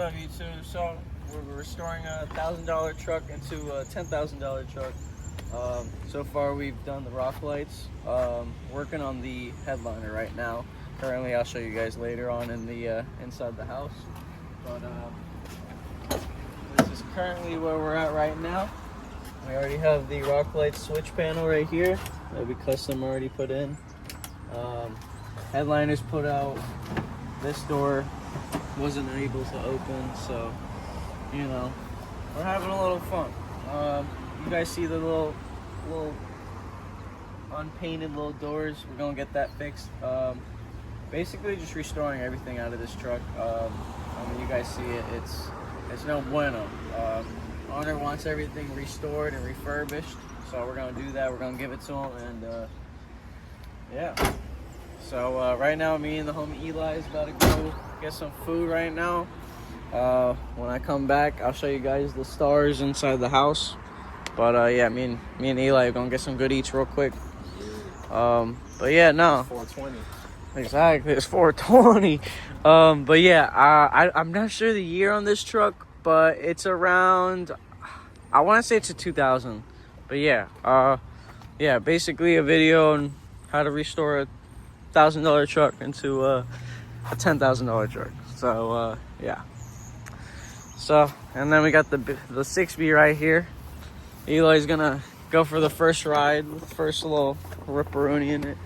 up, YouTube? So we're restoring a $1,000 truck into a $10,000 truck. So far we've done the rock lights. Working on the headliner right now. Currently, I'll show you guys later on in the inside the house. But this is currently where we're at right now. We already have the rock light switch panel right here that we custom already put in. Headliners put out. This door wasn't able to open, so you know we're having a little fun. You guys see the little unpainted little doors? We're gonna get that fixed. Basically, just restoring everything out of this truck. I mean, you guys see it. It's no bueno. Owner wants everything restored and refurbished, so we're gonna do that. We're gonna give it to him, and yeah. So right now, me and the homie Eli is about to go get some food right now. When I come back, I'll show you guys the stars inside the house. But yeah, me and Eli are gonna get some good eats real quick. But yeah, no. 420. Exactly, it's 420. But yeah, I'm not sure the year on this truck, but it's around, I want to say it's a 2000. But yeah, yeah, basically a video on how to restore a $1,000 truck into a $10,000 truck. So yeah. So, and then we got the 6B right here. Eli's gonna go for the first ride, first little ripperoni in it.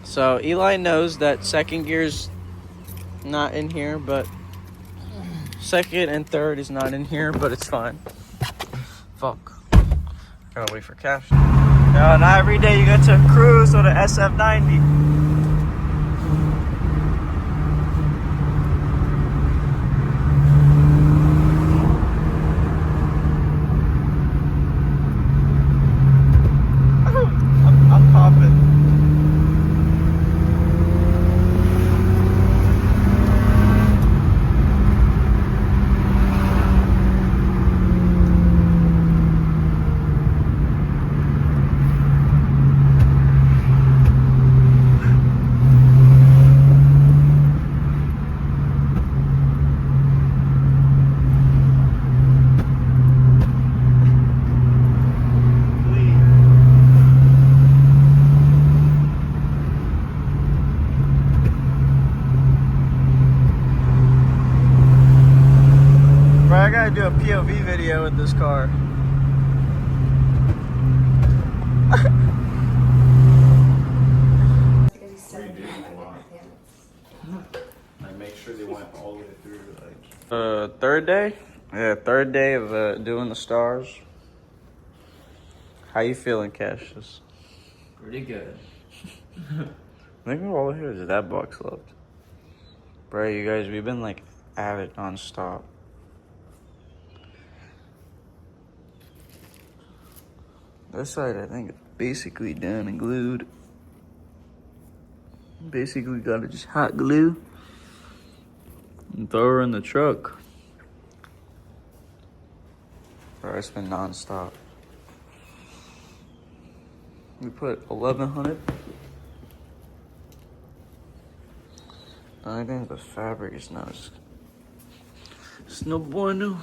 So Eli knows that second gear's not in here, but second and third is not in here, but it's fine. Fuck. Gotta wait for cash. Now, not every day you get to cruise on the SF90. I'm popping. I gotta do a POV video with this car. Like, make sure they went all the way through. Like, Third day? Yeah, third day of doing the stars. How you feeling, Cassius? Pretty good. Maybe all here is that box left. Bro, you guys, we've been like at it non-stop. This side, I think, is basically done and glued. Basically, gotta just hot glue and throw her in the truck. Bro, it's been non-stop. We put 1100. I think the fabric is not as... It's no bueno.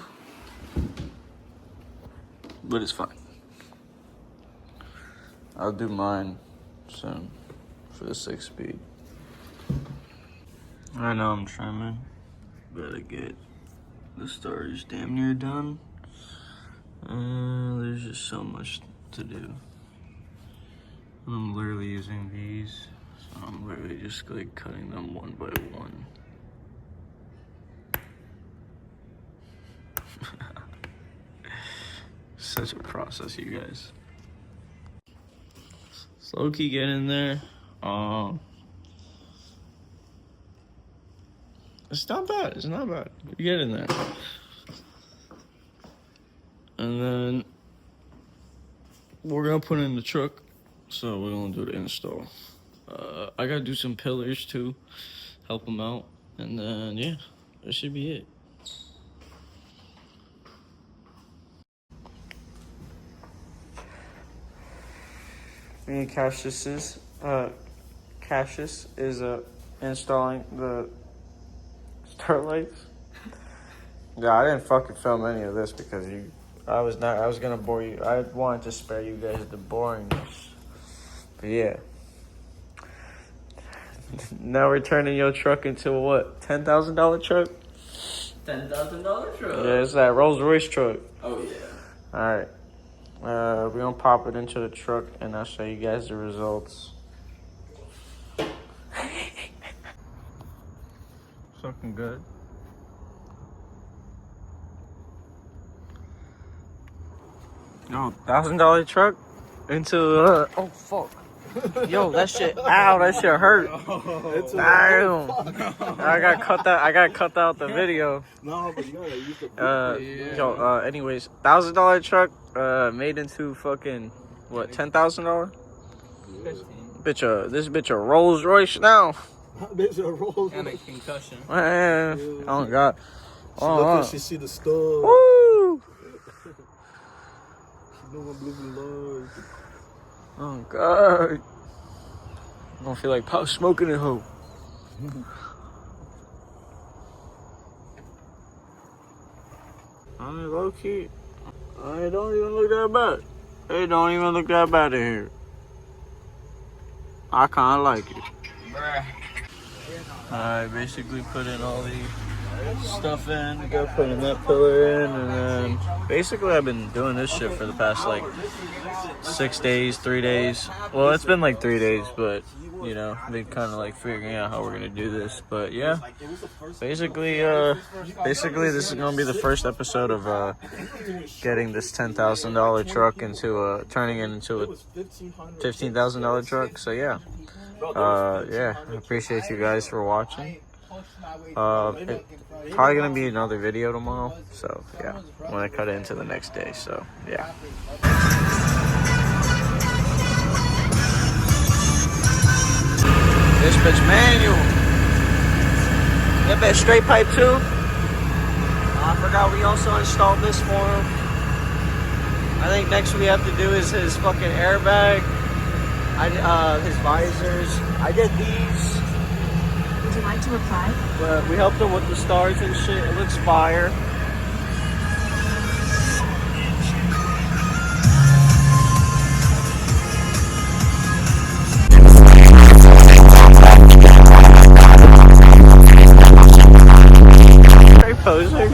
But it's fine. I'll do mine soon for the 6-speed. I know I'm trimming. Better get the stars damn near done. There's just so much to do. I'm literally using these, so I'm literally just like cutting them one by one. Such a process, you guys. Slow key get in there. It's not bad. It's not bad. You get in there. And then we're gonna put it in the truck. So we're gonna do the install. I gotta do some pillars too, help them out. And then yeah, that should be it. Me and Cassius is installing the Starlights? Yeah, I didn't fucking film any of this because I was gonna bore you. I wanted to spare you guys the boringness. But yeah. Now we're turning your truck into a what? $10,000 truck? $10,000 truck. Yeah, it's that Rolls Royce truck. Oh yeah. Alright. We're gonna pop it into the truck and I'll show you guys the results. It's looking good. Oh, $1,000 truck into oh fuck. Yo, that shit, ow, that shit hurt. Damn. I gotta cut out the video. No, but you gotta use the Anyways, $1,000 truck, made into fucking, what, $10,000? This bitch a Rolls Royce now. Bitch a Rolls And a concussion. Man, oh god. She see the stove. Woo! She know what blue love. Oh god. I don't feel like pop smoking at home. I mean, low key. I don't even look that bad. It don't even look that bad in here. I kinda like it. I basically put in all the stuff in. We got putting that pillar in, and then basically I've been doing this shit for the past like 6 days, 3 days. Well, it's been like 3 days, but you know, been kind of like figuring out how we're gonna do this. But yeah, basically this is gonna be the first episode of getting this $10,000 truck into turning it into a $15,000 truck. So yeah. I appreciate you guys for watching. It's probably gonna be another video tomorrow, so yeah, I'm gonna cut it into the next day, so yeah. This bitch manual. That bitch straight pipe too. I forgot we also installed this for him. I think next we have to do is his fucking airbag. His visors. I did these. Would you like to reply? But we helped him with the stars and shit. It looks fire. Very posing.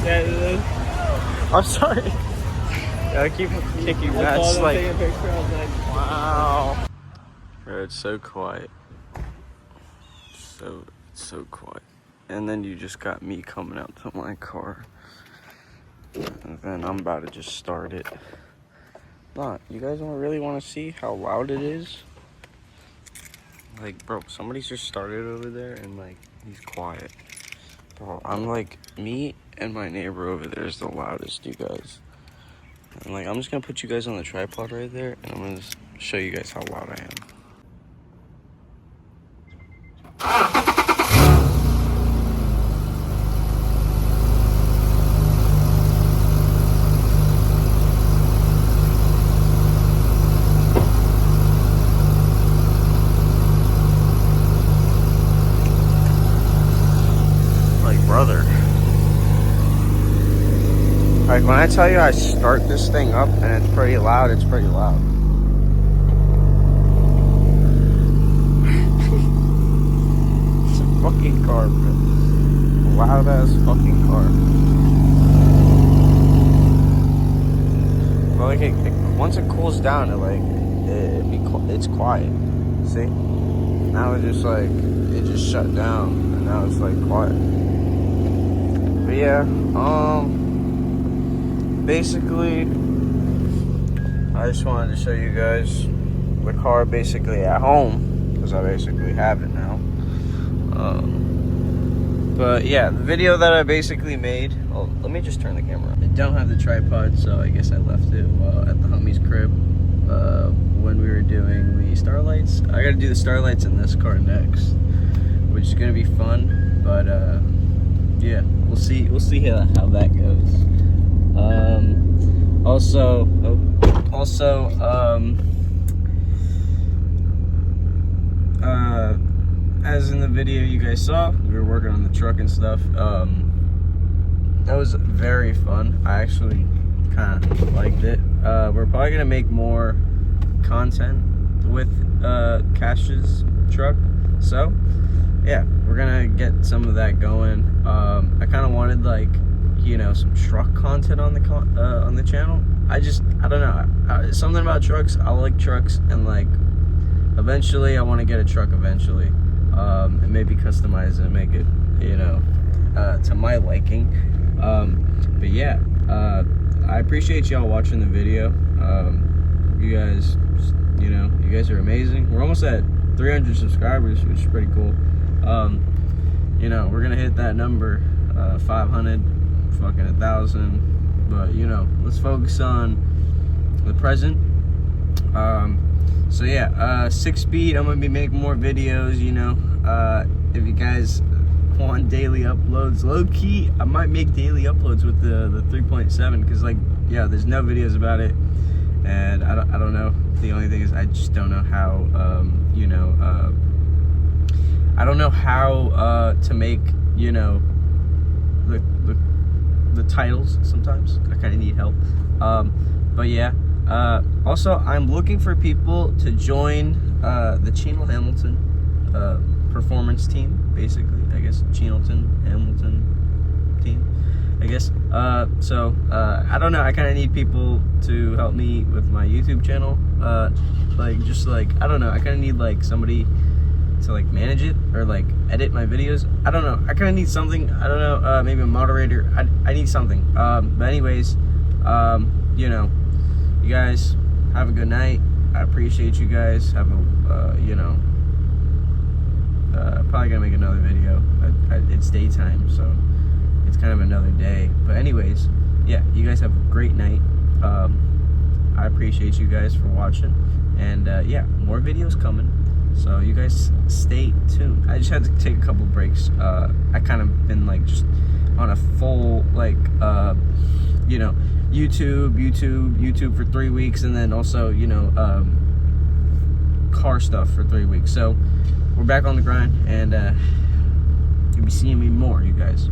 Yeah, I'm sorry. I keep kicking that. Wow. Bro, it's so quiet. It's so quiet. And then you just got me coming out to my car. And then I'm about to just start it. Nah, you guys don't really want to see how loud it is? Like, bro, somebody's just started over there and like, he's quiet. Bro, I'm like, me and my neighbor over there is the loudest, you guys. And like, I'm just gonna put you guys on the tripod right there, and I'm gonna just show you guys how loud I am. Like, brother. Like, when I tell you I start this thing up and it's pretty loud, it's pretty loud. It's a fucking car, bro. Loud ass fucking car. But like, once it cools down, it's quiet. See? Now it just shut down, and now it's like quiet. But yeah, basically, I just wanted to show you guys the car basically at home, because I basically have it now. But yeah, the video that I basically made, oh, let me just turn the camera on. I don't have the tripod, so I guess I left it at the homie's crib when we were doing the starlights. I gotta do the starlights in this car next, which is gonna be fun, but yeah, we'll see how that goes. as in the video you guys saw, we were working on the truck and stuff. That was very fun. I actually kind of liked it. We're probably gonna make more content with Cash's truck. So yeah, we're gonna get some of that going. I kind of wanted like, you know, some truck content on the channel. I don't know. Something about trucks. I like trucks, and like eventually I want to get a truck eventually, and maybe customize it and make it, you know, to my liking. But yeah, I appreciate y'all watching the video. You guys, you know, you guys are amazing. We're almost at 300 subscribers, which is pretty cool. You know, we're gonna hit that number, 500, fucking 1,000. But you know, let's focus on the present. So yeah, 6-speed. I'm gonna be making more videos. You know, if you guys want daily uploads, low key, I might make daily uploads with the 3.7, because like, yeah, there's no videos about it, and I don't know. The only thing is, I just don't know how, you know, I don't know how to make, you know, the titles. Sometimes I kind of need help. But yeah. Also, I'm looking for people to join the Chenal Hamilton performance team, basically. I guess Chenalton Hamilton team, I guess. So I don't know. I kind of need people to help me with my YouTube channel. Like, just like, I don't know. I kind of need like somebody to like manage it or like edit my videos. I don't know. I kind of need something. I don't know. Maybe a moderator. I need something. But anyways, you know, you guys have a good night. I appreciate you guys. Have a, you know, probably gonna make another video. It's daytime, so it's kind of another day. But anyways, yeah, you guys have a great night. I appreciate you guys for watching, and yeah, more videos coming. So you guys stay tuned. I just had to take a couple breaks. I kind of been like just on a full like, you know, YouTube for 3 weeks, and then also, you know, car stuff for 3 weeks. So we're back on the grind, and you'll be seeing me more, you guys.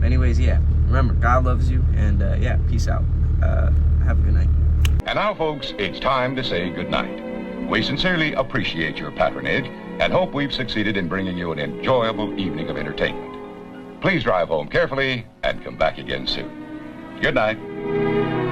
Anyways, yeah, remember, God loves you, and yeah, peace out. Have a good night. And now, folks, it's time to say goodnight. We sincerely appreciate your patronage and hope we've succeeded in bringing you an enjoyable evening of entertainment. Please drive home carefully and come back again soon. Good night.